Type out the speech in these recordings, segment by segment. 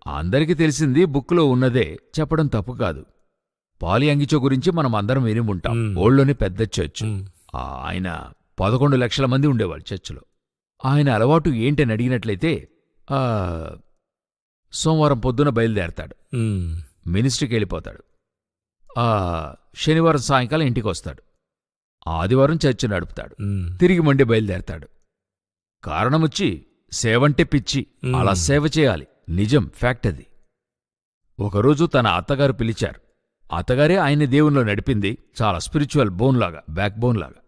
అందరికీ తెలిసింది బుక్లో ఉన్నదే చెప్పడం తప్పు కాదు. పాలి యాంగిచో గురించి మనం అందరం విని ఉంటాం. ఓళ్ళోని పెద్ద చర్చ్. ఆయన 11 లక్షల మంది ఉండేవాళ్ళు చర్చిలో. ఆయన అలవాటు ఏంటని అడిగినట్లయితే సోమవారం పొద్దున బయలుదేరతాడు, మినిస్ట్రీకి వెళ్ళిపోతాడు, శనివారం సాయంకాలం ఇంటికొస్తాడు, ఆదివారం చర్చి నడుపుతాడు, తిరిగి మండే బయలుదేరతాడు. కారణమొచ్చి సేవంటే పిచ్చి, అలా సేవ చేయాలి. నిజం, ఫ్యాక్ట్ అది. ఒకరోజు తన అత్తగారు పిలిచారు. అత్తగారే ఆయన్ని దేవునిలో నడిపింది, చాలా స్పిరిచువల్ బోన్లాగా, బ్యాక్ బోన్లాగా.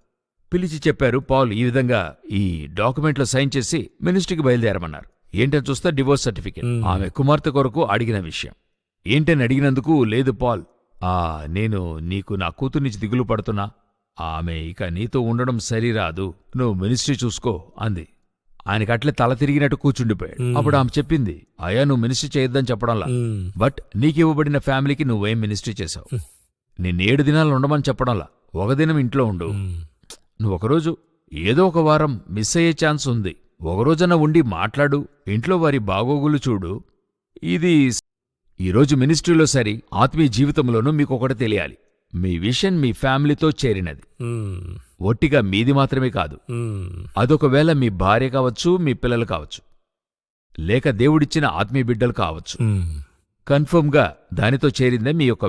పిలిచి చెప్పారు, పాల్ ఈ విధంగా ఈ డాక్యుమెంట్లో సైన్ చేసి మినిస్ట్రీకి బయలుదేరమన్నారు. ఏంటని చూస్తే డివోర్స్ సర్టిఫికేట్, ఆమె కుమార్తె కొరకు అడిగిన విషయం. ఏంటని అడిగినందుకు, లేదు పాల్, నేను నీకు నా కూతుర్నిచ్చి దిగులు పడుతున్నా, ఆమె ఇక నీతో ఉండడం సరిరాదు, నువ్వు మినిస్ట్రీ చూసుకో అంది. ఆయనకట్లే తల తిరిగినట్టు కూర్చుండిపోయాడు. అప్పుడు ఆమె చెప్పింది, అయ్యా నువ్వు మినిస్ట్రీ చేయొద్దని చెప్పడంలా, బట్ నీకివ్వబడిన ఫ్యామిలీకి నువ్వేం మినిస్ట్రీ చేశావు, నేను 7 దినాలు ఉండమని చెప్పడంలా, ఒక దినం ఇంట్లో ఉండు. నువ్వు ఒకరోజు ఏదో ఒక వారం మిస్ అయ్యే ఛాన్స్ ఉంది, ఒకరోజన్నా ఉండి మాట్లాడు, ఇంట్లో వారి బాగోగులు చూడు. ఇది ఈరోజు మినిస్ట్రీలో సరి, ఆత్మీయ జీవితంలోనూ మీకొకటి తెలియాలి, మీ విషన్ మీ ఫ్యామిలీతో చేరినది, ఒట్టిగా మీది మాత్రమే కాదు. అదొకవేళ మీ భార్య కావచ్చు, మీ పిల్లలు కావచ్చు, లేక దేవుడిచ్చిన ఆత్మీయ బిడ్డలు కావచ్చు. కన్ఫర్మ్గా దానితో చేరిందే మీ యొక్క